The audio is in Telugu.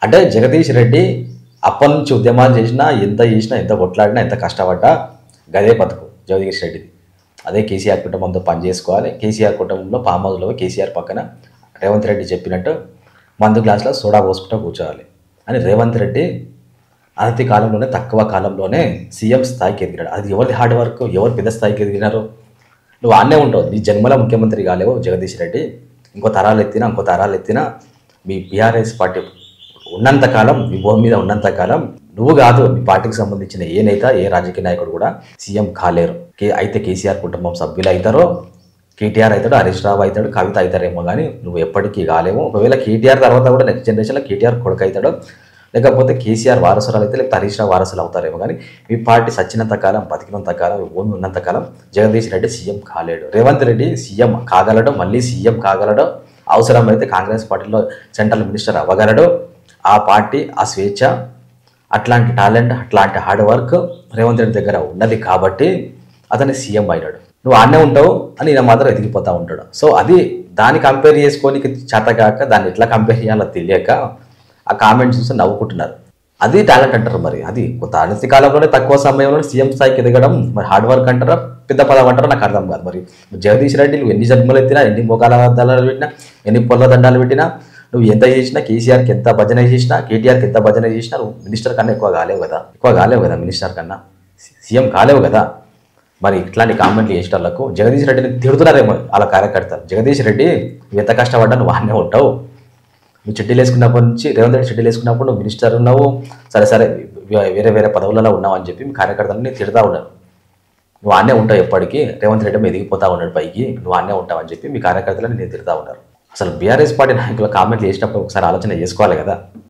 అంటే జగదీష్ రెడ్డి అప్పటి నుంచి ఉద్యమాలు చేసినా, ఎంత కొట్లాడినా, ఎంత కష్టపడ్డా గదే బతుకు జగదీష్ రెడ్డిది. అదే కేసీఆర్ కుటుంబంతో పని చేసుకోవాలి. కేసీఆర్ కుటుంబంలో ఫామ్ హౌస్లో కేసీఆర్ పక్కన రేవంత్ రెడ్డి చెప్పినట్టు మందు గ్లాసులో సోడా పోసుకుంటూ కూర్చోవాలి అని రేవంత్ రెడ్డి అనతి కాలంలోనే, తక్కువ కాలంలోనే సీఎం స్థాయికి ఎదిగాడు. అది ఎవరిది హార్డ్ వర్క్, ఎవరు పెద్ద స్థాయికి ఎదిగినారు? నువ్వు ఆడనే ఉంటావు. నీ జన్మలో ముఖ్యమంత్రి కాలేవు జగదీష్ రెడ్డి. ఇంకో తరాలు ఎత్తినా మీ బీఆర్ఎస్ పార్టీ ఉన్నంతకాలం, మీ భూమి మీద ఉన్నంతకాలం నువ్వు కాదు, మీ పార్టీకి సంబంధించిన ఏ నేత, ఏ రాజకీయ నాయకుడు కూడా సీఎం కాలేరు. అయితే కేసీఆర్ కుటుంబం సభ్యులు అవుతారో, కేటీఆర్ అవుతాడు, హరీష్ రావు అవుతాడు, కవిత అవుతారేమో, కానీ నువ్వు ఎప్పటికీ కాలేవు. ఒకవేళ కేటీఆర్ తర్వాత కూడా నెక్స్ట్ జనరేషన్లో కేటీఆర్ కొడుకు అవుతాడు, లేకపోతే కేసీఆర్ వారసురాలు అయితే, లేకపోతే హరీష్ రావు వారసులు అవుతారేమో, కానీ మీ పార్టీ సచ్చినంత కాలం, బతికినంత కాలం, భూమి ఉన్నంత కాలం జగదీష్ రెడ్డి సీఎం కాలేడు. రేవంత్ రెడ్డి సీఎం కాగలడు, మళ్ళీ సీఎం కాగలడు, అవసరమైతే కాంగ్రెస్ పార్టీలో సెంట్రల్ మినిస్టర్ అవ్వగలడు. ఆ పార్టీ, ఆ స్వేచ్ఛ, అట్లాంటి టాలెంట్, అట్లాంటి హార్డ్ వర్క్ రేవంత్ రెడ్డి దగ్గర ఉన్నది కాబట్టి అతన్ని సీఎం అయినాడు. నువ్వు ఆడనే ఉంటావు అని ఈయన మాత్రం ఎదిగిపోతూ ఉంటాడు. సో అది దాన్ని కంపేర్ చేసుకోనికి చేతగాక, దాన్ని ఎట్లా కంపేర్ చేయాలో తెలియక ఆ కామెంట్స్ చూసి నవ్వుకుంటున్నారు. అది టాలెంట్ అంటారు. మరి అది కొత్త అనతి కాలంలోనే, తక్కువ సమయంలో సీఎం స్థాయికి ఎదగడం మరి హార్డ్ వర్క్ అంటారా, పెద్ద పదం అంటారా నాకు అర్థం కాదు. మరి జగదీష్ రెడ్డి నువ్వు ఎన్ని జన్మలు ఎత్తినా, ఎన్ని మోకాల దండాలు పెట్టినా, ఎన్ని పొల్ల దండాలు పెట్టినా, నువ్వు ఎంత చేసినా, కేసీఆర్కి ఎంత భజన చేసినా, కేటీఆర్కి ఎంత భజన చేసినా, నువ్వు మినిస్టర్ కన్నా ఎక్కువ కాలేవు కదా మినిస్టర్ కన్నా, సీఎం కాలేవు కదా. మరి ఇట్లాంటి కామెంట్లు చేసేటోళ్లకు జగదీష్ రెడ్డిని తిడుతున్నారేమో వాళ్ళ కార్యకర్తలు. జగదీష్ రెడ్డి నువ్వు ఎంత కష్టపడ్డా నువ్వు ఆడనే ఉంటావు. నువ్వు చెడ్డీలు వేసుకున్నప్పటి నుంచి, రేవంత్ రెడ్డి చెడ్డీలు వేసుకున్నప్పుడు నువ్వు మినిస్టర్ ఉన్నావు, సరే వేరే పదవులలో ఉన్నావు అని చెప్పి మీ కార్యకర్తలని తిడతా ఉన్నారు. నువ్వు ఆడనే ఉంటావు ఎప్పటికీ, రేవంత్ రెడ్డి ఎదిగిపోతా ఉన్నాడు పైకి, నువ్వు ఆడనే ఉంటావు అని చెప్పి మీ కార్యకర్తలని నేను తిడతా ఉన్నారు. అసలు బీఆర్ఎస్ పార్టీ నాయకుల కామెంట్లు చేసినప్పుడు ఒకసారి ఆలోచన చేసుకోవాలి కదా.